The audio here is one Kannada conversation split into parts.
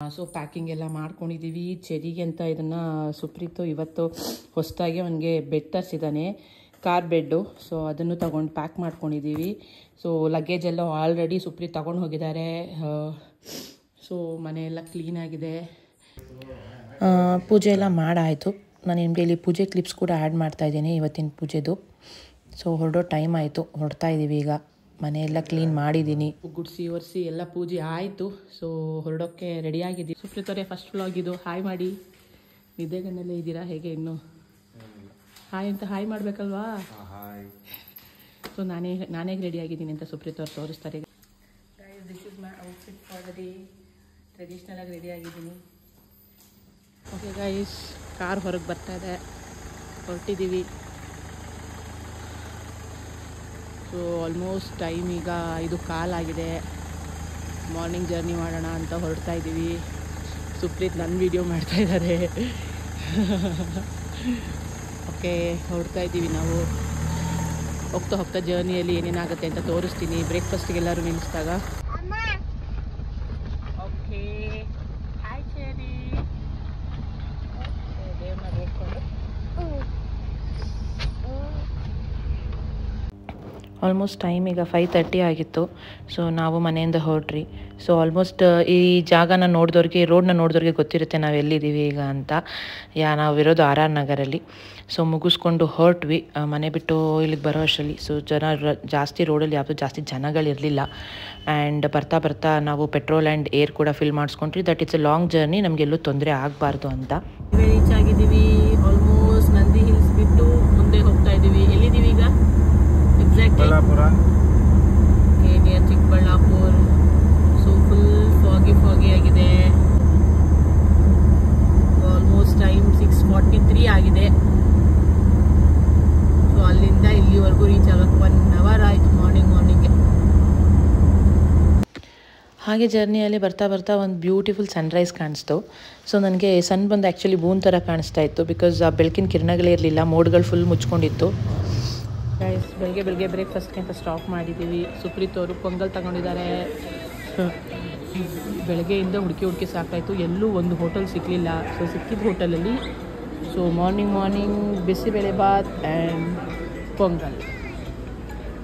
ಸೊ ಪ್ಯಾಕಿಂಗ್ ಎಲ್ಲ ಮಾಡ್ಕೊಂಡಿದ್ದೀವಿ ಚೆರಿಗೆ ಅಂತ. ಇದನ್ನು ಸುಪ್ರೀತು ಇವತ್ತು ಹೊಸದಾಗಿ ಅವನಿಗೆ ಬೆಡ್ ತರಿಸಿದ್ದಾನೆ, ಕಾರ್ ಬೆಡ್ಡು. ಸೊ ಅದನ್ನು ತಗೊಂಡು ಪ್ಯಾಕ್ ಮಾಡ್ಕೊಂಡಿದ್ದೀವಿ. ಸೊ ಲಗೇಜೆಲ್ಲ ಆಲ್ರೆಡಿ ಸುಪ್ರೀತ್ ತಗೊಂಡು ಹೋಗಿದ್ದಾರೆ. ಸೊ ಮನೆಯೆಲ್ಲ ಕ್ಲೀನಾಗಿದೆ. ಪೂಜೆ ಎಲ್ಲ ಮಾಡಾಯಿತು. ನಾನು ನಿಮಗೆ ಇಲ್ಲಿ ಪೂಜೆ ಕ್ಲಿಪ್ಸ್ ಕೂಡ ಆ್ಯಡ್ ಮಾಡ್ತಾಯಿದ್ದೀನಿ ಇವತ್ತಿನ ಪೂಜೆದು. ಸೊ ಹೊರಡೋ ಟೈಮ್ ಆಯಿತು, ಹೊರಡ್ತಾ ಇದ್ದೀವಿ ಈಗ. ಮನೆಯೆಲ್ಲ ಕ್ಲೀನ್ ಮಾಡಿದ್ದೀನಿ, ಗುಡಿಸಿ ಒರೆಸಿ ಎಲ್ಲ ಪೂಜೆ ಆಯಿತು. ಸೊ ಹೊರಡೋಕ್ಕೆ ರೆಡಿಯಾಗಿದ್ದೀವಿ. ಸುಪ್ರೀತ್ ಅವರೇ ಫಸ್ಟ್ ವ್ಲಾಗ್ ಇದು. ಹಾಯ್ ಮಾಡಿ. ನಿದ್ದೆಗಣ್ಣಲ್ಲೇ ಇದ್ದೀರಾ ಹೇಗೆ? ಇನ್ನು ಹಾಯ್ ಅಂತ ಹಾಯ್ ಮಾಡಬೇಕಲ್ವಾ? ಸೊ ನಾನೇ ರೆಡಿಯಾಗಿದ್ದೀನಿ ಅಂತ ಸುಪ್ರೀತ್ ಅವ್ರು ತೋರಿಸ್ತಾರೆ. This is my outfit for the day. Traditional ಆಗಿ ರೆಡಿಯಾಗಿದ್ದೀನಿ. ಓಕೆ ಗೈಸ್, ಕಾರ್ ಹೊರಗೆ ಬರ್ತಾ ಇದೆ, ಹೊರಟಿದ್ದೀವಿ. ಸೊ ಆಲ್ಮೋಸ್ಟ್ ಟೈಮ್ ಈಗ 5:15 ಆಗಿದೆ. ಮಾರ್ನಿಂಗ್ ಜರ್ನಿ ಮಾಡೋಣ ಅಂತ ಹೊರಡ್ತಾ ಇದ್ದೀವಿ. ಸುಪ್ರೀತ್ ನನ್ನ ವೀಡಿಯೋ ಮಾಡ್ತಾ ಇದ್ದಾರೆ. ಓಕೆ, ಹೊರಡ್ತಾ ಇದ್ದೀವಿ ನಾವು. ಹೋಗ್ತಾ ಹೋಗ್ತಾ ಜರ್ನಿಯಲ್ಲಿ ಏನೇನಾಗುತ್ತೆ ಅಂತ ತೋರಿಸ್ತೀನಿ. ಬ್ರೇಕ್ಫಾಸ್ಟಿಗೆಲ್ಲರೂ ನಿಲ್ಲಿಸಿದಾಗ. ಓಕೆ, ಹಾಯ್ ಚೇರಿ. ದೇವ್ರನ್ನ ಬೇಡ್ಕೊಂಡು ಆಲ್ಮೋಸ್ಟ್ ಟೈಮ್ ಈಗ 5:30 ಆಗಿತ್ತು. ಸೊ ನಾವು ಮನೆಯಿಂದ ಹೊರಟ್ರಿ. ಸೊ ಆಲ್ಮೋಸ್ಟ್ ಈ ಜಾಗನ ನೋಡಿದವ್ರಿಗೆ, ರೋಡ್ನ ನೋಡಿದವ್ರಿಗೆ ಗೊತ್ತಿರುತ್ತೆ ನಾವು ಎಲ್ಲಿದ್ದೀವಿ ಈಗ ಅಂತ. ನಾವಿರೋದು RR ನಗರಲ್ಲಿ. ಸೊ ಮುಗಿಸ್ಕೊಂಡು ಹೊರಟ್ವಿ ಮನೆ ಬಿಟ್ಟು ಇಲ್ಲಿಗೆ ಬರೋ ಅಷ್ಟರಲ್ಲಿ. ಸೊ ಜಾಸ್ತಿ ರೋಡಲ್ಲಿ ಯಾವುದು ಜಾಸ್ತಿ ಜನಗಳಿರಲಿಲ್ಲ. ಆ್ಯಂಡ್ ಬರ್ತಾ ಬರ್ತಾ ನಾವು ಪೆಟ್ರೋಲ್ ಆ್ಯಂಡ್ ಏರ್ ಕೂಡ ಫಿಲ್ ಮಾಡಿಸ್ಕೊಂಡ್ರಿ. That it's a long journey, ನಮಗೆಲ್ಲೂ ತೊಂದರೆ ಆಗಬಾರ್ದು ಅಂತ. ರೀಚ್ ಆಗಿದ್ದೀವಿ. ಆಲ್ಮೋಸ್ಟ್ ನಂದಿ ಹಿಲ್ಸ್ ಬಿಟ್ಟು ಮುಂದೆ ಹೋಗ್ತಾ ಇದ್ದೀವಿ. ಎಲ್ಲಿದ್ದೀವಿ ಈಗ? Chikkaballapur. Near Chikkaballapur. So full foggy ಆಗಿದೆ. ಆಲ್ಮೋಸ್ಟ್ ಟೈಮ್ 6:43 ಆಗಿದೆ. ಸೊ ಅಲ್ಲಿಂದ ಇಲ್ಲಿವರೆಗೂ ರೀಚ್ ಆಗೋಕ್ಕೆ 1 ಅವರ್ ಆಯಿತು ಮಾರ್ನಿಂಗ್ಗೆ. ಹಾಗೆ ಜರ್ನಿಯಲ್ಲಿ ಬರ್ತಾ ಬರ್ತಾ ಒಂದು ಬ್ಯೂಟಿಫುಲ್ ಸನ್ರೈಸ್ ಕಾಣಿಸ್ತು. ಸೊ ನನಗೆ ಸನ್ ಬಂದು ಆ್ಯಕ್ಚುಲಿ ಬೂನ್ ಥರ ಕಾಣಿಸ್ತಾ ಇತ್ತು, ಬಿಕಾಸ್ ಆ ಬೆಳಕಿನ ಕಿರಣಗಳೇ ಇರಲಿಲ್ಲ, ಮೋಡ್ಗಳು ಫುಲ್ ಮುಚ್ಕೊಂಡಿತ್ತು. ಬೆಳಗ್ಗೆ ಬ್ರೇಕ್ಫಾಸ್ಟ್ಗೆ ಅಂತ ಸ್ಟಾಪ್ ಮಾಡಿದ್ದೀವಿ. ಸುಪ್ರೀತ್ ಅವರು ಪೊಂಗಲ್ ತಗೊಂಡಿದ್ದಾರೆ. ಬೆಳಗ್ಗೆಯಿಂದ ಹುಡುಕಿ ಸಾಕಾಯಿತು, ಎಲ್ಲೂ ಒಂದು ಹೋಟೆಲ್ ಸಿಗಲಿಲ್ಲ. ಸೊ ಸಿಕ್ಕಿದ ಹೋಟೆಲಲ್ಲಿ so morning bisi bele bath and pongal.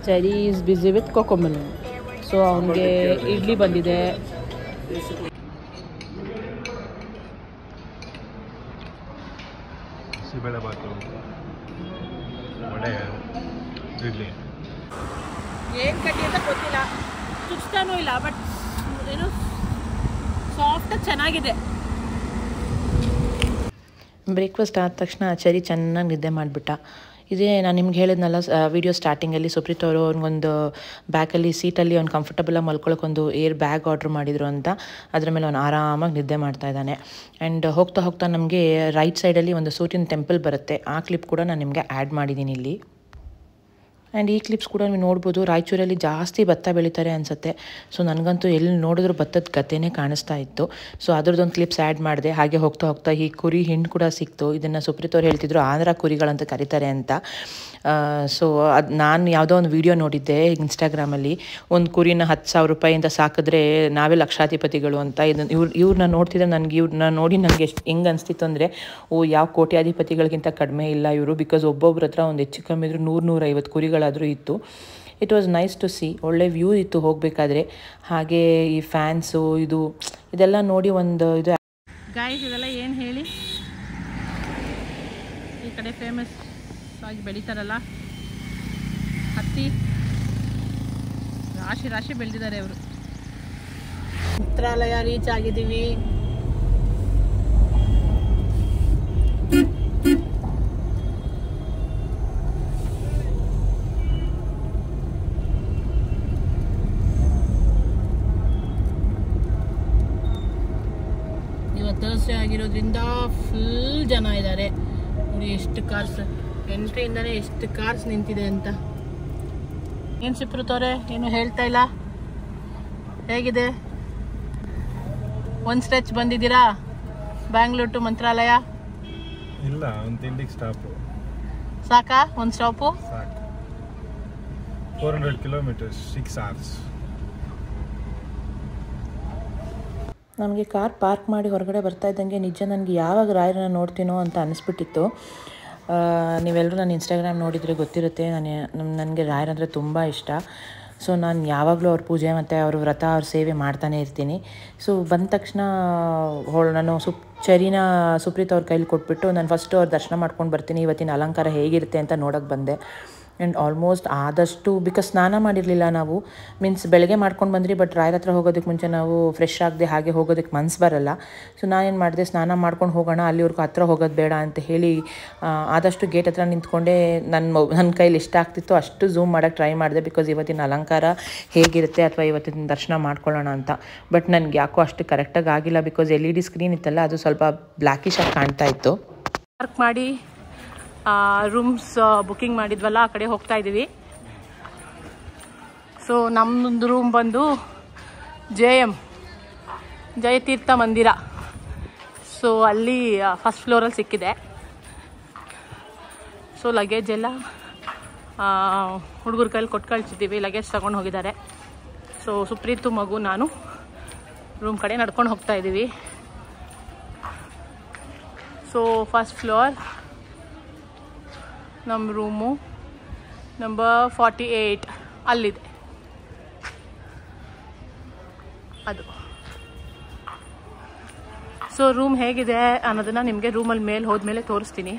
Cherry is busy with Cocomelon. So ಅವನಿಗೆ ಇಡ್ಲಿ ಬಂದಿದೆ. ಏನು ಕಟ್ಟಿ ಅಂತ ಗೊತ್ತಿಲ್ಲ, ಚುಚ್ತಾನೂ ಇಲ್ಲ, ಬಟ್ ಏನು ಸಾಫ್ಟಾಗಿ ಚೆನ್ನಾಗಿದೆ. ಬ್ರೇಕ್ಫಾಸ್ಟ್ ಆದ ತಕ್ಷಣ ಚೆರಿ ಚೆನ್ನಾಗಿ ನಿದ್ದೆ ಮಾಡಿಬಿಟ್ಟ. ಇದೇ ನಾನು ನಿಮ್ಗೆ ಹೇಳಿದ್ನಲ್ಲ ವಿಡಿಯೋ ಸ್ಟಾರ್ಟಿಂಗಲ್ಲಿ, ಸುಪ್ರೀತ್ ಅವರು ಅವ್ನಿಗೊಂದು ಬ್ಯಾಗಲ್ಲಿ ಸೀಟಲ್ಲಿ ಅವ್ನು ಕಂಫರ್ಟಬಲಾಗಿ ಮಲ್ಕೊಳ್ಳೋಕೆ ಒಂದು ಏರ್ ಬ್ಯಾಗ್ ಆರ್ಡ್ರ್ ಮಾಡಿದರು ಅಂತ. ಅದರ ಮೇಲೆ ಅವ್ನು ಆರಾಮಾಗಿ ನಿದ್ದೆ ಮಾಡ್ತಾ ಇದ್ದಾನೆ. ಆ್ಯಂಡ್ ಹೋಗ್ತಾ ನಮಗೆ ರೈಟ್ ಸೈಡಲ್ಲಿ ಒಂದು ಸೂರ್ಯನ ಟೆಂಪಲ್ ಬರುತ್ತೆ. ಆ ಕ್ಲಿಪ್ ಕೂಡ ನಾನು ನಿಮಗೆ ಆ್ಯಡ್ ಮಾಡಿದ್ದೀನಿ ಇಲ್ಲಿ. ಆ್ಯಂಡ್ ಈ ಕ್ಲಿಪ್ಸ್ ಕೂಡ ನೀವು ನೋಡ್ಬೋದು. ರಾಯಚೂರಲ್ಲಿ ಜಾಸ್ತಿ ಭತ್ತ ಬೆಳೀತಾರೆ ಅನಿಸುತ್ತೆ. ಸೊ ನನಗಂತೂ ಎಲ್ಲಿ ನೋಡಿದ್ರು ಭತ್ತದ ಗದ್ದೆನೇ ಕಾಣಿಸ್ತಾ ಇತ್ತು. ಸೊ ಅದ್ರದ್ದೊಂದು ಕ್ಲಿಪ್ಸ್ ಆ್ಯಡ್ ಮಾಡಿದೆ. ಹಾಗೆ ಹೋಗ್ತಾ ಈ ಕುರಿ ಹಿಂಡು ಕೂಡ ಸಿಕ್ತು. ಇದನ್ನು ಸುಪ್ರೀತ್ ಅವ್ರು ಹೇಳ್ತಿದ್ರು ಆಂಧ್ರ ಕುರಿಗಳಂತ ಕರೀತಾರೆ ಅಂತ. ಸೊ ಅದು ನಾನು ಯಾವುದೋ ಒಂದು ವೀಡಿಯೋ ನೋಡಿದ್ದೆ ಇನ್ಸ್ಟಾಗ್ರಾಮಲ್ಲಿ. ಒಂದು ಕುರಿನ 10,000 ರೂಪಾಯಿಂದ ಸಾಕಿದ್ರೆ ನಾವೇ ಲಕ್ಷಾಧಿಪತಿಗಳು ಅಂತ. ಇವ್ರನ್ನ ನೋಡ್ತಿದ್ದೆ. ಇವ್ರನ್ನ ನೋಡಿ ನನಗೆ ಹೆಂಗೆ ಅನಿಸ್ತಿತ್ತು ಅಂದರೆ, ಯಾವ ಕೋಟ್ಯಾಧಿಪತಿಗಳಿಗಿಂತ ಕಡಿಮೆ ಇಲ್ಲ ಇವರು. ಬಿಕಾಸ್ ಒಬ್ಬೊಬ್ರ ಹತ್ರ ಒಂದು ಹೆಚ್ಚು ಕಮ್ಮಿ ಇದ್ರೂ 100-150 ಕುರಿಗಳಾದರೂ ಇತ್ತು. It was nice to see. ಒಳ್ಳೆ ವ್ಯೂ ಇತ್ತು ಹೋಗಬೇಕಾದ್ರೆ. ಹಾಗೆ ಈ ಫ್ಯಾನ್ಸು ಇದೆಲ್ಲ ನೋಡಿ ಒಂದು ಇದು ಗಾಯ್ಸ್, ಇದೆಲ್ಲ ಏನು ಹೇಳಿ, ಈ ಕಡೆ ಫೇಮಸ್ ಆಗಿ ಬೆಳೀತಾರಲ್ಲ ಹತ್ತಿ, ರಾಶಿ ಬೆಳೆದಿದ್ದಾರೆ ಇವರು. ಮಂತ್ರಾಲಯ ರೀಚ್ ಆಗಿದ್ದೀವಿ. ಇವತ್ತು ಥರ್ಸ್ಡೇ ಆಗಿರೋದ್ರಿಂದ ಫುಲ್ ಜನ ಇದ್ದಾರೆ. ನೋಡಿ ಎಷ್ಟು ಕಾರ್ಸ್, ಎಂಟ್ರಿಯಿಂದನೇ ಎಷ್ಟು ಕಾರ್ಸ್ ನಿಂತಿದೆ ಅಂತ. ಏನು ಸುಪ್ರೀತ್ ಅವರೇ ಏನು ಹೇಳ್ತಾ ಇಲ್ಲ? ಹೇಗಿದೆ? ಒಂದು ಸ್ಟ್ರೆಚ್ ಬಂದಿದ್ದೀರಾ ಬ್ಯಾಂಗ್ಳೂರ್ ಟು ಮಂತ್ರಾಲಯ? ಇಲ್ಲ, ಒಂದು ತಿಂಡಿಗೆ ಸ್ಟಾಪು ಸಾಕಾ? ಒಂದು ಸ್ಟಾಪು ಸಾಕು. 400 kilometers, 6 hours. ನನಗೆ ಕಾರ್ ಪಾರ್ಕ್ ಮಾಡಿ ಹೊರಗಡೆ ಬರ್ತಾ ಇದ್ದಂಗೆ ನಿಜ ನನಗೆ ಯಾವಾಗ ರಾಯರನ್ನ ನೋಡ್ತೀನೋ ಅಂತ ಅನಿಸ್ಬಿಟ್ಟಿತ್ತು. ನೀವೆಲ್ಲರೂ ನನ್ನ ಇನ್ಸ್ಟಾಗ್ರಾಮ್ ನೋಡಿದರೆ ಗೊತ್ತಿರುತ್ತೆ, ನನಗೆ ರಾಯರಂದರೆ ತುಂಬ ಇಷ್ಟ. ಸೊ ನಾನು ಯಾವಾಗಲೂ ಅವ್ರ ಪೂಜೆ ಮತ್ತು ಅವ್ರ ವ್ರತ ಅವ್ರ ಸೇವೆ ಮಾಡ್ತಾನೆ ಇರ್ತೀನಿ. ಸೊ ಬಂದ ತಕ್ಷಣ ನಾನು ಚರಿನ ಸುಪ್ರೀತ್ ಅವ್ರ ಕೈಲಿ ಕೊಟ್ಬಿಟ್ಟು ನಾನು ಫಸ್ಟು ಅವ್ರ ದರ್ಶನ ಮಾಡ್ಕೊಂಡು ಬರ್ತೀನಿ, ಇವತ್ತಿನ ಅಲಂಕಾರ ಹೇಗಿರುತ್ತೆ ಅಂತ ನೋಡೋಕ್ಕೆ ಬಂದೆ. ಆ್ಯಂಡ್ ಆಲ್ಮೋಸ್ಟ್ ಆದಷ್ಟು ಬಿಕಾಸ್ ಸ್ನಾನ ಮಾಡಿರಲಿಲ್ಲ ನಾವು, ಮೀನ್ಸ್ ಬೆಳಗ್ಗೆ ಮಾಡ್ಕೊಂಡು ಬಂದ್ರಿ, ಬಟ್ ರಾಯರ ಹತ್ರ ಹೋಗೋದಕ್ಕೆ ಮುಂಚೆ ನಾವು ಫ್ರೆಶ್ ಆಗದೆ ಹಾಗೆ ಹೋಗೋದಕ್ಕೆ ಮನಸ್ಸು ಬರಲ್ಲ. ಸೊ ನಾನೇನು ಮಾಡಿದೆ, ಸ್ನಾನ ಮಾಡ್ಕೊಂಡು ಹೋಗೋಣ, ಅಲ್ಲಿವರೆಗೂ ಹತ್ರ ಹೋಗೋದು ಬೇಡ ಅಂತ ಹೇಳಿ ಆದಷ್ಟು ಗೇಟ್ ಹತ್ರ ನಿಂತ್ಕೊಂಡೆ. ನನ್ನ ಕೈಲಿ ಇಷ್ಟ ಆಗ್ತಿತ್ತು ಅಷ್ಟು ಝೂಮ್ ಮಾಡೋಕ್ಕೆ ಟ್ರೈ ಮಾಡಿದೆ, ಬಿಕಾಸ್ ಇವತ್ತಿನ ಅಲಂಕಾರ ಹೇಗಿರುತ್ತೆ ಅಥವಾ ಇವತ್ತಿನ ದರ್ಶನ ಮಾಡ್ಕೊಳ್ಳೋಣ ಅಂತ. ಬಟ್ ನನಗೆ ಯಾಕೋ ಅಷ್ಟು ಕರೆಕ್ಟಾಗಿ ಆಗಿಲ್ಲ, ಬಿಕಾಸ್ LED ಸ್ಕ್ರೀನ್ ಇತ್ತಲ್ಲ, ಅದು ಸ್ವಲ್ಪ ಬ್ಲ್ಯಾಕಿಶ್ ಆಗಿ ಕಾಣ್ತಾ ಇತ್ತು. ಪಾರ್ಕ್ ಮಾಡಿ ರೂಮ್ಸ್ ಬುಕ್ಕಿಂಗ್ ಮಾಡಿದ್ವಲ್ಲ, ಆ ಕಡೆ ಹೋಗ್ತಾ ಇದ್ದೀವಿ. ಸೊ ನಮ್ಮದು ರೂಮ್ ಬಂದು ಜಯತೀರ್ಥ ಮಂದಿರ. ಸೊ ಅಲ್ಲಿ ಫಸ್ಟ್ ಫ್ಲೋರಲ್ಲಿ ಸಿಕ್ಕಿದೆ. ಸೊ ಲಗೇಜ್ ಎಲ್ಲ ಹುಡುಗರ ಕೈಲಿ ಕೊಟ್ಟು ಕಳಿಸಿದ್ದೀವಿ, ಲಗೇಜ್ ತಗೊಂಡು ಹೋಗಿದ್ದಾರೆ. ಸೊ ಸುಪ್ರೀತು ಮಗು ನಾನು ರೂಮ್ ಕಡೆ ನಡ್ಕೊಂಡು ಹೋಗ್ತಾ ಇದ್ದೀವಿ. ಸೊ ಫಸ್ಟ್ ಫ್ಲೋರ್ ನಮ್ಮ ರೂಮು ನಂಬರ್ 48 ಅಲ್ಲಿದೆ. ಅದು ಸೊ ರೂಮ್ ಹೇಗಿದೆ ಅನ್ನೋದನ್ನು ನಿಮಗೆ ರೂಮಲ್ಲಿ ಮೇಲೆ ಹೋದ್ಮೇಲೆ ತೋರಿಸ್ತೀನಿ.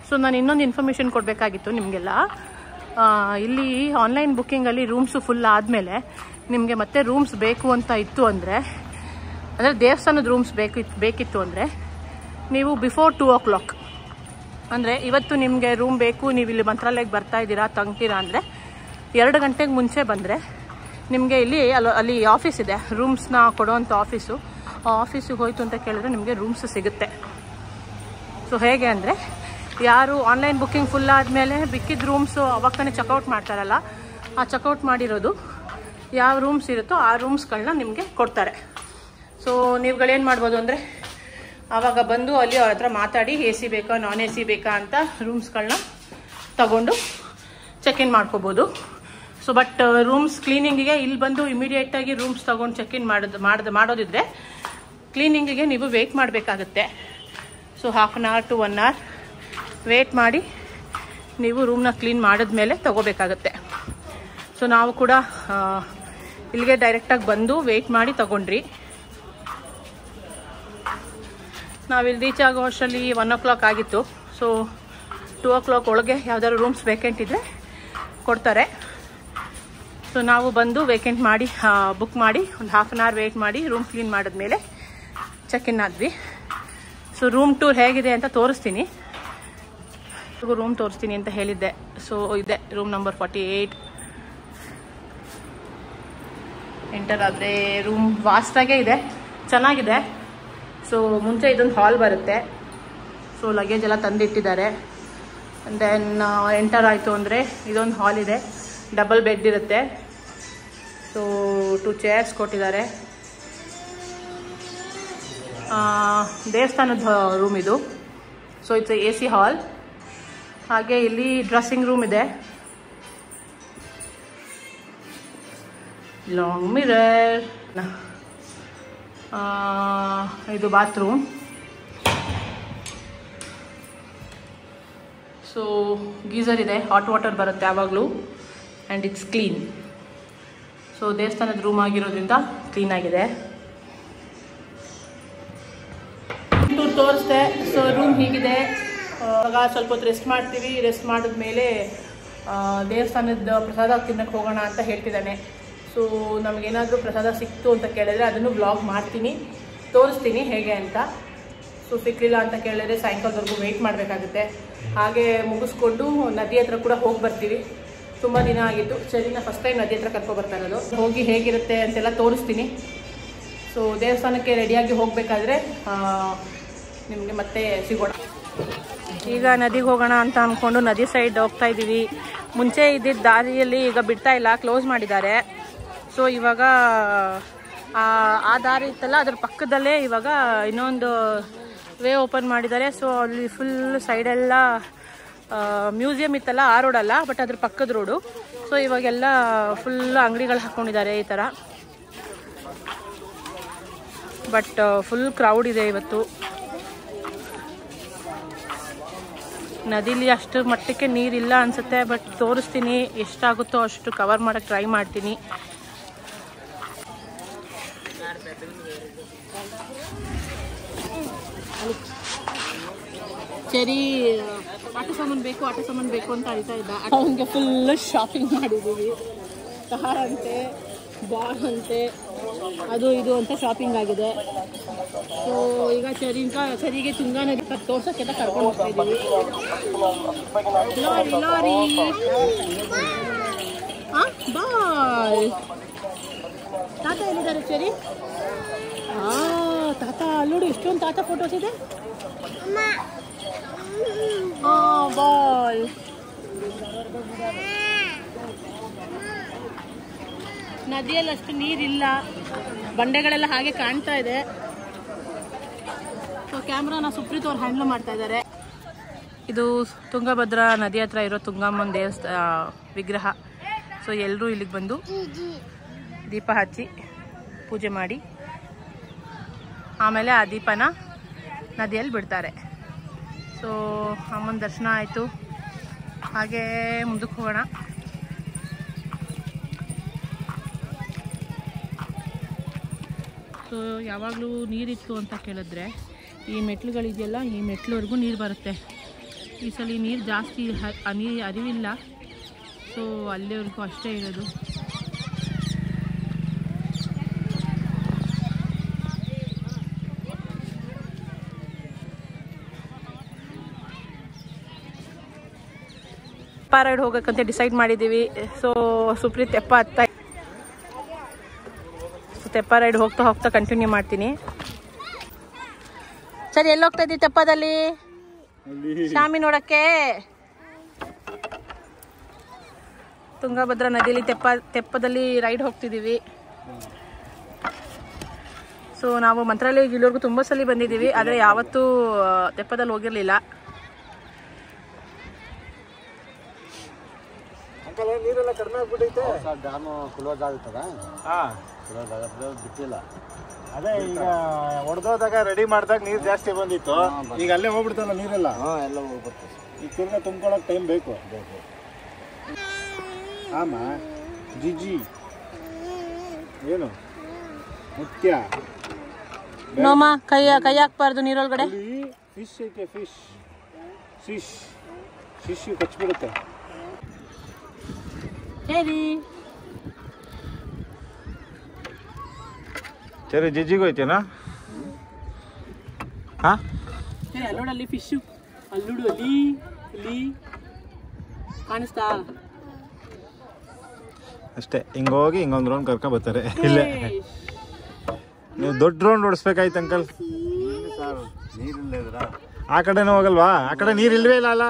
ಸೊ ನಾನು ಇನ್ನೊಂದು ಇನ್ಫಾರ್ಮೇಷನ್ ಕೊಡಬೇಕಾಗಿತ್ತು ನಿಮಗೆಲ್ಲ. ಇಲ್ಲಿ ಆನ್ಲೈನ್ ಬುಕ್ಕಿಂಗಲ್ಲಿ ರೂಮ್ಸು ಫುಲ್ ಆದಮೇಲೆ ನಿಮಗೆ ಮತ್ತೆ ರೂಮ್ಸ್ ಬೇಕು ಅಂತ ಇತ್ತು ಅಂದರೆ ದೇವಸ್ಥಾನದ ರೂಮ್ಸ್ ಬೇಕಿತ್ತು ಅಂದರೆ ನೀವು ಬಿಫೋರ್ 2 o'clock ಅಂದರೆ ಇವತ್ತು ನಿಮಗೆ ರೂಮ್ ಬೇಕು, ನೀವು ಇಲ್ಲಿ ಮಂತ್ರಾಲಯಕ್ಕೆ ಬರ್ತಾ ಇದ್ದೀರಾ, ತಂಗ್ತೀರಾ ಅಂದರೆ 2 ಗಂಟೆಗೆ ಮುಂಚೆ ಬಂದರೆ ನಿಮಗೆ ಇಲ್ಲಿ ಅಲ್ಲಿ ಆಫೀಸ್ ಇದೆ, ರೂಮ್ಸ್ನ ಕೊಡೋವಂಥ ಆಫೀಸು. ಆ ಆಫೀಸಿಗೆ ಹೋಯ್ತು ಅಂತ ಕೇಳಿದ್ರೆ ನಿಮಗೆ ರೂಮ್ಸ್ ಸಿಗುತ್ತೆ. ಸೊ ಹೇಗೆ ಅಂದರೆ ಯಾರು ಆನ್ಲೈನ್ ಬುಕ್ಕಿಂಗ್ ಫುಲ್ ಆದಮೇಲೆ ಬಿಕ್ಕಿದ ರೂಮ್ಸು ಅವಾಗ ತಾನೇ ಚೆಕ್ಔಟ್ ಮಾಡ್ತಾರಲ್ಲ, ಆ ಚೆಕ್ಔಟ್ ಮಾಡಿರೋದು ಯಾವ ರೂಮ್ಸ್ ಇರುತ್ತೋ ಆ ರೂಮ್ಸ್ಗಳನ್ನ ನಿಮಗೆ ಕೊಡ್ತಾರೆ. ಸೊ ನೀವುಗಳೇನು ಮಾಡ್ಬೋದು ಅಂದರೆ ಆವಾಗ ಬಂದು ಅಲ್ಲಿ ಅವ್ರ ಹತ್ರ ಮಾತಾಡಿ AC ಬೇಕಾ ನಾನ್ AC ಬೇಕಾ ಅಂತ ರೂಮ್ಸ್ಗಳನ್ನ ತಗೊಂಡು ಚೆಕ್-ಇನ್ ಮಾಡ್ಕೋಬೋದು. ಸೊ ಬಟ್ ರೂಮ್ಸ್ ಕ್ಲೀನಿಂಗಿಗೆ ಇಲ್ಲಿ ಬಂದು ಇಮಿಡಿಯೇಟಾಗಿ ರೂಮ್ಸ್ ತೊಗೊಂಡು ಚೆಕ್-ಇನ್ ಮಾಡೋದಿದ್ರೆ ಕ್ಲೀನಿಂಗಿಗೆ ನೀವು ವೆಯ್ಟ್ ಮಾಡಬೇಕಾಗುತ್ತೆ. So 1/2 hour to 1 hour wait ಮಾಡಿ ನೀವು ರೂಮ್ನ ಕ್ಲೀನ್ ಮಾಡಿದ್ಮೇಲೆ ತೊಗೋಬೇಕಾಗತ್ತೆ. ಸೊ ನಾವು ಕೂಡ ಇಲ್ಲಿಗೆ ಡೈರೆಕ್ಟಾಗಿ ಬಂದು ವೆಯ್ಟ್ ಮಾಡಿ ತೊಗೊಂಡ್ರಿ. ನಾವಿಲ್ಲಿ ರೀಚ್ ಆಗೋ ಅಷ್ಟರಲ್ಲಿ 1 o'clock ಆಗಿತ್ತು. ಸೊ 2 o'clock ಒಳಗೆ ಯಾವ್ದಾದ್ರು ರೂಮ್ಸ್ ವೇಕೆಂಟ್ ಇದ್ದರೆ ಕೊಡ್ತಾರೆ. ಸೊ ನಾವು ಬಂದು ವೇಕೆಂಟ್ ಮಾಡಿ ಬುಕ್ ಮಾಡಿ ಒಂದು 1/2 hour ವೆಯ್ಟ್ ಮಾಡಿ ರೂಮ್ ಕ್ಲೀನ್ ಮಾಡಿದ್ಮೇಲೆ ಚೆಕ್-ಇನ್ ಆದ್ವಿ. ಸೊ ರೂಮ್ ಟೂರ್ ಹೇಗಿದೆ ಅಂತ ತೋರಿಸ್ತೀನಿ, ರೂಮ್ ತೋರಿಸ್ತೀನಿ ಅಂತ ಹೇಳಿದ್ದೆ. ಸೊ ಇದೆ ರೂಮ್ ನಂಬರ್ 48. ಎಂಟರ್ ಆದರೆ ರೂಮ್ ವಾಸ್ಟಾಗೇ ಇದೆ, ಚೆನ್ನಾಗಿದೆ. ಸೊ ಮುಂಚೆ ಇದೊಂದು ಹಾಲ್ ಬರುತ್ತೆ. ಸೊ ಲಗೇಜ್ ಎಲ್ಲ ತಂದಿಟ್ಟಿದ್ದಾರೆ. ದೆನ್ ಎಂಟರ್ ಆಯಿತು ಅಂದರೆ ಇದೊಂದು ಹಾಲ್ ಇದೆ, ಡಬಲ್ ಬೆಡ್ ಇರುತ್ತೆ. ಸೊ 2 chairs ಕೊಟ್ಟಿದ್ದಾರೆ. ದೇವಸ್ಥಾನದ ರೂಮ್ ಇದು. ಸೊ ಇಟ್ಸ್ AC ಹಾಲ್. ಹಾಗೆ ಇಲ್ಲಿ ಡ್ರೆಸ್ಸಿಂಗ್ ರೂಮ್ ಇದೆ, ಲಾಂಗ್ ಮಿರರ್. ಇದು ಬಾತ್ರೂಮ್. ಸೊ ಗೀಸರ್ ಇದೆ, ಹಾಟ್ ವಾಟರ್ ಬರುತ್ತೆ ಯಾವಾಗಲೂ, ಆ್ಯಂಡ್ ಇಟ್ಸ್ ಕ್ಲೀನ್. ಸೊ ದೇವಸ್ಥಾನದ ರೂಮ್ ಆಗಿರೋದ್ರಿಂದ ಕ್ಲೀನಾಗಿದೆ. ಟೂರ್ ತೋರಿಸ್ದೆ. ಸೊ ರೂಮ್ ಹೀಗಿದೆ. ಇವಾಗ ಸ್ವಲ್ಪ ಹೊತ್ತು ರೆಸ್ಟ್ ಮಾಡ್ತೀವಿ. ರೆಸ್ಟ್ ಮಾಡಿದ್ಮೇಲೆ ದೇವಸ್ಥಾನದ ಪ್ರಸಾದ ತಿನ್ನಕ್ಕೆ ಹೋಗೋಣ ಅಂತ ಹೇಳ್ತಿದ್ದಾನೆ. ಸೊ ನಮಗೇನಾದರೂ ಪ್ರಸಾದ ಸಿಕ್ತು ಅಂತ ಕೇಳಿದ್ರೆ ಅದನ್ನು ಬ್ಲಾಗ್ ಮಾಡ್ತೀನಿ, ತೋರಿಸ್ತೀನಿ ಹೇಗೆ ಅಂತ. ಸೊ ಸಿಕ್ಕಲಿಲ್ಲ ಅಂತ ಕೇಳಿದ್ರೆ ಸಾಯಂಕಾಲದವರೆಗೂ ವೆಯ್ಟ್ ಮಾಡಬೇಕಾಗುತ್ತೆ. ಹಾಗೆ ಮುಗಿಸ್ಕೊಂಡು ನದಿ ಹತ್ರ ಕೂಡ ಹೋಗಿ ಬರ್ತೀವಿ. ತುಂಬ ದಿನ ಆಗಿತ್ತು, ಚರಿನ ಫಸ್ಟ್ ಟೈಮ್ ನದಿ ಹತ್ರ ಕರ್ಕೊಬರ್ತಾ ಇರೋದು. ಹೋಗಿ ಹೇಗಿರುತ್ತೆ ಅಂತೆಲ್ಲ ತೋರಿಸ್ತೀನಿ. ಸೊ ದೇವಸ್ಥಾನಕ್ಕೆ ರೆಡಿಯಾಗಿ ಹೋಗಬೇಕಾದ್ರೆ ನಿಮಗೆ ಮತ್ತೆ ಸಿಗೋಣ. ಈಗ ನದಿಗೆ ಹೋಗೋಣ ಅಂತ ಅಂದ್ಕೊಂಡು ನದಿ ಸೈಡ್ ಹೋಗ್ತಾ ಇದ್ದೀವಿ. ಮುಂಚೆ ಇದ್ದಿದ್ದ ದಾರಿಯಲ್ಲಿ ಈಗ ಬಿಡ್ತಾ ಇಲ್ಲ, ಕ್ಲೋಸ್ ಮಾಡಿದ್ದಾರೆ. ಸೊ ಇವಾಗ ಆ ದಾರಿ ಇತ್ತಲ್ಲ ಅದ್ರ ಪಕ್ಕದಲ್ಲೇ ಇವಾಗ ಇನ್ನೊಂದು ವೇ ಓಪನ್ ಮಾಡಿದ್ದಾರೆ. ಸೊ ಅಲ್ಲಿ ಫುಲ್ ಸೈಡೆಲ್ಲ ಮ್ಯೂಸಿಯಂ ಇತ್ತಲ್ಲ, ಆ ರೋಡಲ್ಲ, ಬಟ್ ಅದ್ರ ಪಕ್ಕದ ರೋಡು. ಸೊ ಇವಾಗೆಲ್ಲ ಫುಲ್ ಅಂಗಡಿಗಳು ಹಾಕ್ಕೊಂಡಿದ್ದಾರೆ ಈ ಥರ. ಬಟ್ ಫುಲ್ ಕ್ರೌಡ್ ಇದೆ ಇವತ್ತು. ನದಿಲಿ ಅಷ್ಟು ಮಟ್ಟಕ್ಕೆ ನೀರಿಲ್ಲ ಅನಿಸುತ್ತೆ, ಬಟ್ ತೋರಿಸ್ತೀನಿ, ಎಷ್ಟಾಗುತ್ತೋ ಅಷ್ಟು ಕವರ್ ಮಾಡೋಕ್ಕೆ ಟ್ರೈ ಮಾಡ್ತೀನಿ. ಸರಿ, ಆಟ ಸಾಮಾನು ಬೇಕು ಅಂತ ಅಳ್ತಾ ಇದ್ದ. ಅವನಿಗೆ ಫುಲ್ಲು ಶಾಪಿಂಗ್ ಮಾಡಿದ್ದೀವಿ. ಕಾರ್ ಅಂತೆ, ಬಾಲ್ ಅಂತೆ, ಅದು ಇದು ಅಂತ ಶಾಪಿಂಗ್ ಆಗಿದೆ. ಸೊ ಈಗ ಸರಿಗೆ ತುಂಗಾ ನದಿ ತೋರ್ಸೋಕ್ಕೆಲ್ಲ ಕರ್ಕೊಂಡು ಹೋಗ್ತಾ ಇದ್ದೀವಿ. ಲಾರಿ ಬಾಯ್. ತಾತ ಎಲ್ಲಿದ್ದಾರೆ ಸರಿ? ತಾತ ಅಲ್ಲೋಡು, ಎಷ್ಟೊಂದು ತಾತ ಫೋಟೋಸ್ ಇದೆ. ಬಾಯ್. ನದಿಯಲ್ಲಿ ಅಷ್ಟು ನೀರಿಲ್ಲ, ಬಂಡೆಗಳೆಲ್ಲ ಹಾಗೆ ಕಾಣ್ತಾ ಇದೆ. ಸೊ ಕ್ಯಾಮ್ರಾನ ಸುಪ್ರೀತ್ ಅವ್ರು ಹ್ಯಾಂಡಲ್ ಮಾಡ್ತಾ ಇದ್ದಾರೆ. ಇದು ತುಂಗಭದ್ರಾ ನದಿ ಹತ್ರ ಇರೋ ತುಂಗಮ್ಮನ ವಿಗ್ರಹ. ಸೊ ಎಲ್ಲರೂ ಇಲ್ಲಿಗೆ ಬಂದು ದೀಪ ಹಚ್ಚಿ ಪೂಜೆ ಮಾಡಿ ಆಮೇಲೆ ಆ ದೀಪನ ನದಿಯಲ್ಲಿ ಬಿಡ್ತಾರೆ. ಸೊ ಅಮ್ಮನ ದರ್ಶನ ಆಯಿತು. ಹಾಗೇ ಮುಂದಕ್ಕೆ ಹೋಗೋಣ. ಸೊ ಯಾವಾಗಲೂ ನೀರಿತ್ತು ಅಂತ ಕೇಳಿದ್ರೆ ಈ ಮೆಟ್ಲುಗಳಿದೆಯಲ್ಲ, ಈ ಮೆಟ್ಲುವರೆಗೂ ನೀರು ಬರುತ್ತೆ. ಈ ಸಲ ನೀರು ಜಾಸ್ತಿ ನೀರು ಅರಿವಿಲ್ಲ. ಸೊ ಅಲ್ಲಿವರೆಗೂ ಅಷ್ಟೇ ಇರೋದು. ತೆಪ್ಪ ರೈಡ್ ಹೋಗೋಕ್ಕಂತ ಡಿಸೈಡ್ ಮಾಡಿದ್ದೀವಿ. ಸೊ ಸುಪ್ರೀತ್ ತೆಪ್ಪ ರೈಡ್ ಹೋಗ್ತಾ ಕಂಟಿನ್ಯೂ ಮಾಡ್ತೀನಿ. ಸರಿ, ಎಲ್ಲಿ ಹೋಗ್ತಾ ಇದ್ದೀವಿ? ತೆಪ್ಪದಲ್ಲಿ ಶಾಮಿ ನೋಡಕ್ಕೆ. ತುಂಗಭದ್ರಾ ನದಿಯಲ್ಲಿ ತೆಪ್ಪದಲ್ಲಿ ರೈಡ್ ಹೋಗ್ತಿದ್ದೀವಿ. ಸೊ ನಾವು ಮಂತ್ರಾಲಯಕ್ಕೆ ಇಲ್ಲಿವರೆಗೂ ತುಂಬ ಸಲ ಬಂದಿದ್ದೀವಿ, ಆದರೆ ಯಾವತ್ತೂ ತೆಪ್ಪದಲ್ಲಿ ಹೋಗಿರಲಿಲ್ಲ. ನೀರೆಲ್ಲ ಕಡಿಮೆ ಆಗ್ಬಿಟ್ಟೈತೆ. ಡ್ಯಾಮು ಕ್ಲೋಸ್ ಆಗುತ್ತದ, ಕ್ಲೋಸ್ ಆಗುತ್ತೆ, ಬಿಟ್ಟಿಲ್ಲ. ಅದೇ ಈಗ ಹೊಡೆದೋದಾಗ ರೆಡಿ ಮಾಡಿದಾಗ ನೀರು ಜಾಸ್ತಿ ಬಂದಿತ್ತು, ಈಗ ಅಲ್ಲೇ ಹೋಗ್ಬಿಡ್ತಲ್ಲ ನೀರೆಲ್ಲ. ಎಲ್ಲ ಹೋಗ್ಬಿಡ್ತದೆ. ಈಗ ತಿರ್ಗಾ ತುಂಬ್ಕೊಳಕ್ ಟೈಮ್ ಬೇಕು. ಆಮ ಜಿಜಿ ಏನು ಮುತ್ಯ ನೋಮ ಕೈ ಹಾಕ್ಬಾರ್ದು ನೀರೊಳಗಡೆ. ಫಿಶ್ ಐತೆ, ಫಿಶ್ ಕಚ್ಬಿಡುತ್ತೆ. ಸರಿ, ಜಿಜಿಗೂ ಐತೆನಾ? ಅಲ್ಲೋಡಲ್ಲಿ ಫಿಶು, ಅಲ್ಲೋಡು, ಅಲ್ಲಿ ಕಾಣಿಸ್ತಾ? ಅಷ್ಟೇ, ಹಿಂಗೋಗಿ ಹಿಂಗೊಂದು ರೌಂಡ್ ಕರ್ಕೊಂಡ್ ಬರ್ತಾರೆ. ಇಲ್ಲೇ ನೀವು ದೊಡ್ಡ ರೌಂಡ್ ಓಡಿಸ್ಬೇಕಾಯ್ತು ಅಂಕಲ್. ನೀರಿಲ್ಲ, ಆ ಕಡೆನೂ ಹೋಗಲ್ವಾ? ಆ ಕಡೆ ನೀರು ಇಲ್ವೇ ಇಲ್ಲ.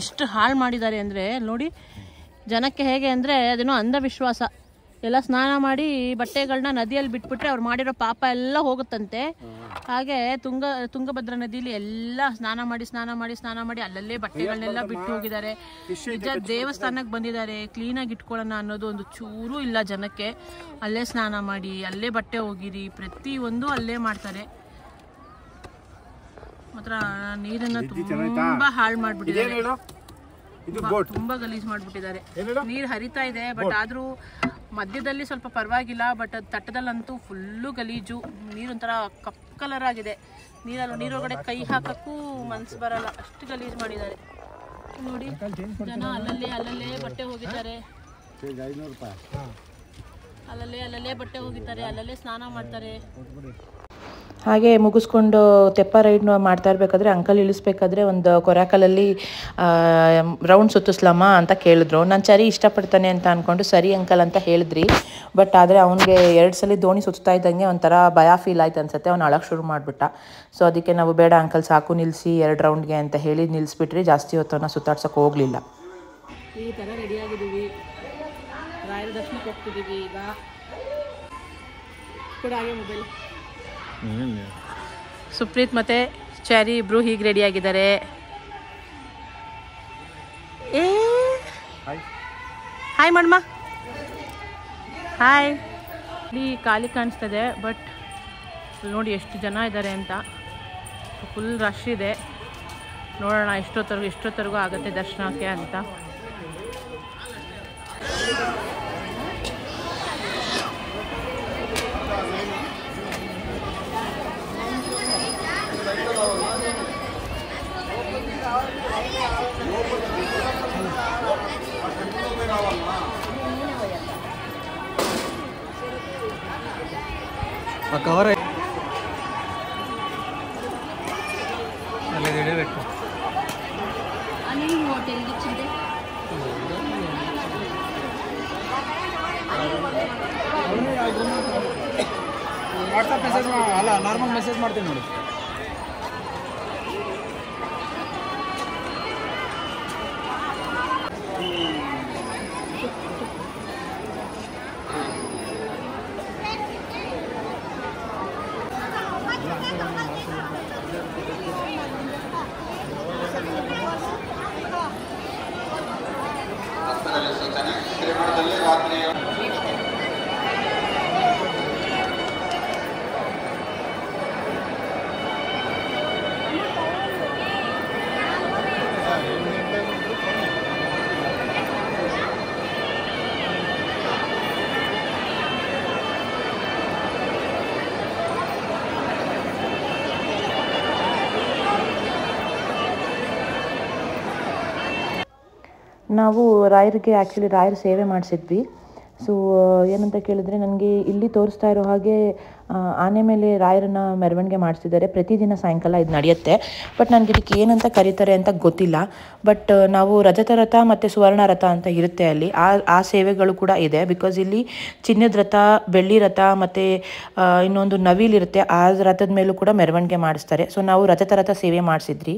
ಎಷ್ಟು ಹಾಳು ಮಾಡಿದ್ದಾರೆ ಅಂದರೆ ನೋಡಿ. ಜನಕ್ಕೆ ಹೇಗೆ ಅಂದರೆ ಅದೇನೋ ಅಂಧವಿಶ್ವಾಸ. ಎಲ್ಲ ಸ್ನಾನ ಮಾಡಿ ಬಟ್ಟೆಗಳನ್ನ ನದಿಯಲ್ಲಿ ಬಿಟ್ಬಿಟ್ರೆ ಅವ್ರು ಮಾಡಿರೋ ಪಾಪ ಎಲ್ಲ ಹೋಗುತ್ತಂತೆ. ಹಾಗೆ ತುಂಗಭದ್ರಾ ನದಿಯಲ್ಲಿ ಎಲ್ಲ ಸ್ನಾನ ಮಾಡಿ ಅಲ್ಲಲ್ಲೇ ಬಟ್ಟೆಗಳನ್ನೆಲ್ಲ ಬಿಟ್ಟು ಹೋಗಿದ್ದಾರೆ. ನಿಜ ದೇವಸ್ಥಾನಕ್ಕೆ ಬಂದಿದ್ದಾರೆ, ಕ್ಲೀನಾಗಿ ಇಟ್ಕೊಳ್ಳೋಣ ಅನ್ನೋದು ಒಂದು ಚೂರು ಇಲ್ಲ ಜನಕ್ಕೆ. ಅಲ್ಲೇ ಸ್ನಾನ ಮಾಡಿ, ಅಲ್ಲೇ ಬಟ್ಟೆ ಹೋಗಿರಿ, ಪ್ರತಿಯೊಂದು ಅಲ್ಲೇ ಮಾಡ್ತಾರೆ. ಮಾತ್ರ ನೀರನ್ನ ತುಂಬಾ ಹಾಳು ಮಾಡ್ಬಿಟ್ಟಿದ್ದಾರೆ, ತುಂಬಾ ಗಲೀಜ್ ಮಾಡ್ಬಿಟ್ಟಿದ್ದಾರೆ. ನೀರು ಹರಿತಾ ಇದೆ, ಬಟ್ ಆದ್ರೂ ಮಧ್ಯದಲ್ಲಿ ಸ್ವಲ್ಪ ಪರವಾಗಿಲ್ಲ, ಬಟ್ ತಟ್ಟದಲ್ಲಂತೂ ಫುಲ್ಲು ಗಲೀಜು. ನೀರೊಂಥರ ಕಪ್ ಕಲರ್ ಆಗಿದೆ. ನೀರೊಳಗಡೆ ಕೈ ಹಾಕಕ್ಕೂ ಮನ್ಸು ಬರಲ್ಲ, ಅಷ್ಟು ಗಲೀಜ್ ಮಾಡಿದ್ದಾರೆ ನೋಡಿ. ಜನ ಅಲ್ಲಲ್ಲೇ ಬಟ್ಟೆ ಹೋಗಿದ್ದಾರೆ, ಅಲ್ಲಲ್ಲೇ ಬಟ್ಟೆ ಹೋಗಿದ್ದಾರೆ, ಅಲ್ಲಲ್ಲೇ ಸ್ನಾನ ಮಾಡ್ತಾರೆ. ಹಾಗೆ ಮುಗಿಸ್ಕೊಂಡು ತೆಪ್ಪ ರೈಡ್ ಮಾಡ್ತಾ ಇರಬೇಕಾದ್ರೆ ಅಂಕಲ್ ಇಳಿಸ್ಬೇಕಾದ್ರೆ ಒಂದು ಕೊರಾಕಲಲ್ಲಿ ರೌಂಡ್ ಸುತ್ತಿಸ್ಲಮ್ಮ ಅಂತ ಕೇಳಿದ್ರು. ನಾನು ಸರಿ ಇಷ್ಟಪಡ್ತಾನೆ ಅಂತ ಅಂದ್ಕೊಂಡು ಸರಿ ಅಂಕಲ್ ಅಂತ ಹೇಳಿದ್ರಿ. ಬಟ್ ಆದರೆ ಅವನಿಗೆ 2 ಸಲ ದೋಣಿ ಸುತ್ತಾ ಇದ್ದಂಗೆ ಒಂಥರ ಭಯ ಫೀಲ್ ಆಯ್ತು ಅನ್ಸುತ್ತೆ. ಅವ್ನು ಅಳಕ್ಕೆ ಶುರು ಮಾಡಿಬಿಟ್ಟ. ಸೊ ಅದಕ್ಕೆ ನಾವು ಬೇಡ ಅಂಕಲ್ ಸಾಕು ನಿಲ್ಲಿಸಿ 2 ರೌಂಡ್ಗೆ ಅಂತ ಹೇಳಿ ನಿಲ್ಲಿಸ್ಬಿಟ್ರಿ. ಜಾಸ್ತಿ ಹೊತ್ತವನ್ನ ಸುತ್ತಾಡ್ಸೋಕೆ ಹೋಗಲಿಲ್ಲ. ಈ ಥರ ರೆಡಿಯಾಗಿದ್ದೀವಿ, ರಾಯರ ದರ್ಶನಕ್ಕೆ ಹೋಗ್ತಿದ್ದೀವಿ. ಈಗ ಕೂಡ ಹಾಗೆ ಮೊಬೈಲ್ ಸುಪ್ರೀತ್ ಮತ್ತೆ ಚಾರಿ ಇಬ್ರು ಹೀಗೆ ರೆಡಿ ಆಗಿದ್ದಾರೆ. ಹಾಯ್ ಮಾಡಮ್ಮ, ಹಾಯ್. ಇಲ್ಲಿ ಖಾಲಿ ಕಾಣಿಸ್ತದೆ, ಬಟ್ ನೋಡಿ ಎಷ್ಟು ಜನ ಇದ್ದಾರೆ ಅಂತ. ಫುಲ್ ರಶ್ ಇದೆ. ನೋಡೋಣ ಎಷ್ಟೊತ್ತರೆಗೂ ಆಗುತ್ತೆ ದರ್ಶನಕ್ಕೆ ಅಂತ. ಕವರ್ ವಾಟ್ಸಪ್ ಮೆಸೇಜ್ ಅಲ್ಲ ನಾರ್ಮಲ್ ಮೆಸೇಜ್ ಮಾಡ್ತೀನಿ ನೋಡಿ. ನಾವು ರಾಯರ ಸೇವೆ ಮಾಡಿಸಿದ್ವಿ. ಸೊ ಏನಂತ ಕೇಳಿದ್ರೆ, ನನಗೆ ಇಲ್ಲಿ ತೋರಿಸ್ತಾ ಇರೋ ಹಾಗೆ ಆನೆ ಮೇಲೆ ರಾಯರನ್ನ ಮೆರವಣಿಗೆ ಮಾಡಿಸಿದ್ದಾರೆ. ಪ್ರತಿದಿನ ಸಾಯಂಕಾಲ ಇದು ನಡೆಯುತ್ತೆ. ಬಟ್ ನನಗೆ ಇದಕ್ಕೆ ಏನಂತ ಕರೀತಾರೆ ಅಂತ ಗೊತ್ತಿಲ್ಲ. ಬಟ್ ನಾವು ರಜತ ರಥ ಮತ್ತು ಸುವರ್ಣ ರಥ ಅಂತ ಇರುತ್ತೆ ಅಲ್ಲಿ. ಆ ಸೇವೆಗಳು ಕೂಡ ಇದೆ. ಬಿಕಾಸ್ ಇಲ್ಲಿ ಚಿನ್ನದ ರಥ, ಬೆಳ್ಳಿ ರಥ ಮತ್ತು ಇನ್ನೊಂದು ನವಿಲಿರುತ್ತೆ. ಆ ರಥದ ಮೇಲೂ ಕೂಡ ಮೆರವಣಿಗೆ ಮಾಡಿಸ್ತಾರೆ. ಸೊ ನಾವು ರಜತ ರಥ ಸೇವೆ ಮಾಡಿಸಿದ್ರಿ.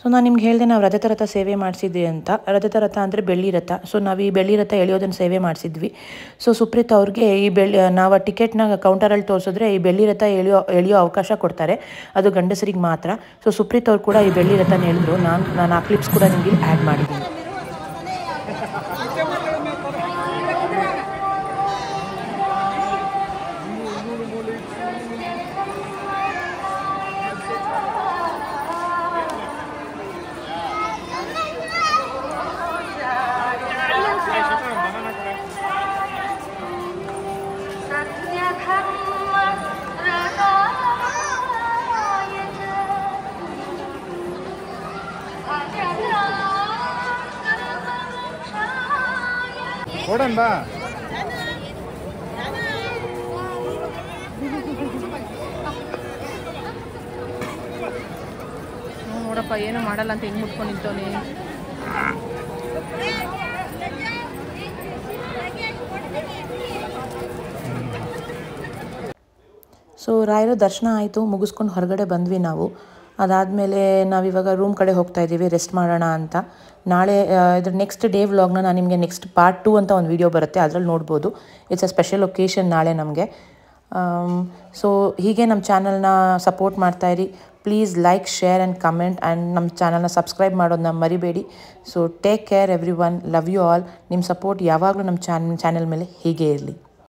ಸೊ ನಾನು ನಿಮ್ಗೆ ಹೇಳಿದೆ ನಾವು ರಜತ ರಥ ಸೇವೆ ಮಾಡಿಸಿದ್ವಿ ಅಂತ. ರಜತ ರಥ ಅಂದರೆ ಬೆಳ್ಳಿ ರಥ. ಸೊ ನಾವು ಈ ಬೆಳ್ಳಿ ರಥ ಎಳೆಯೋದನ್ನು ಸೇವೆ ಮಾಡಿಸಿದ್ವಿ. ಸೊ ಸುಪ್ರೀತ್ ಅವ್ರಿಗೆ ನಾವು ಆ ಟಿಕೆಟ್ನ ಕೌಂಟರಲ್ಲಿ ತೋರಿಸಿದ್ರೆ ಈ ಬೆಳ್ಳಿ ರಥ ಎಳೆಯೋ ಅವಕಾಶ ಕೊಡ್ತಾರೆ. ಅದು ಗಂಡಸರಿಗೆ ಮಾತ್ರ. ಸೊ ಸುಪ್ರೀತ್ ಅವ್ರು ಕೂಡ ಈ ಬೆಳ್ಳಿ ರಥನ ಎಳೆದ್ರು. ನಾನು ಆ ಕ್ಲಿಪ್ಸ್ ಕೂಡ ನಿಮಗೆ ಆ್ಯಡ್ ಮಾಡಿದ್ದೀನಿ. ಕೊಡನ್ ಬಾ. ನೋಡಪ್ಪ ಏನು ಮಾಡಲ್ಲ ಅಂತ ಹೆಂಗೆ ಮುಟ್ಕೊಂಡು ನಿಂತವನಿ. ಸೊ ರಾಯರ ದರ್ಶನ ಆಯಿತು, ಮುಗಿಸ್ಕೊಂಡು ಹೊರಗಡೆ ಬಂದ್ವಿ ನಾವು. ಅದಾದಮೇಲೆ ನಾವಿವಾಗ ರೂಮ್ ಕಡೆ ಹೋಗ್ತಾ ಇದ್ದೀವಿ ರೆಸ್ಟ್ ಮಾಡೋಣ ಅಂತ. ನಾಳೆ ಇದ್ರ ನೆಕ್ಸ್ಟ್ ಡೇ ವ್ಲಾಗ್ನ ನಾನು ನಿಮಗೆ ನೆಕ್ಸ್ಟ್ ಪಾರ್ಟ್ 2 ಅಂತ ಒಂದು ವಿಡಿಯೋ ಬರುತ್ತೆ, ಅದರಲ್ಲಿ ನೋಡ್ಬೋದು. ಇಟ್ಸ್ ಅ ಸ್ಪೆಷಲ್ ಒಕೇಶನ್ ನಾಳೆ ನಮಗೆ. ಸೊ ಹೀಗೆ ನಮ್ಮ ಚಾನಲ್ನ ಸಪೋರ್ಟ್ ಮಾಡ್ತಾಯಿರಿ. Please like, share and comment and ನಮ್ಮ ಚಾನಲ್ನ ಸಬ್ಸ್ಕ್ರೈಬ್ ಮಾಡೋದನ್ನ ಮರಿಬೇಡಿ. So take care everyone, love you all. ನಿಮ್ಮ ಸಪೋರ್ಟ್ ಯಾವಾಗಲೂ ನಮ್ಮ ಚಾನಲ್ ಮೇಲೆ ಹೀಗೆ ಇರಲಿ.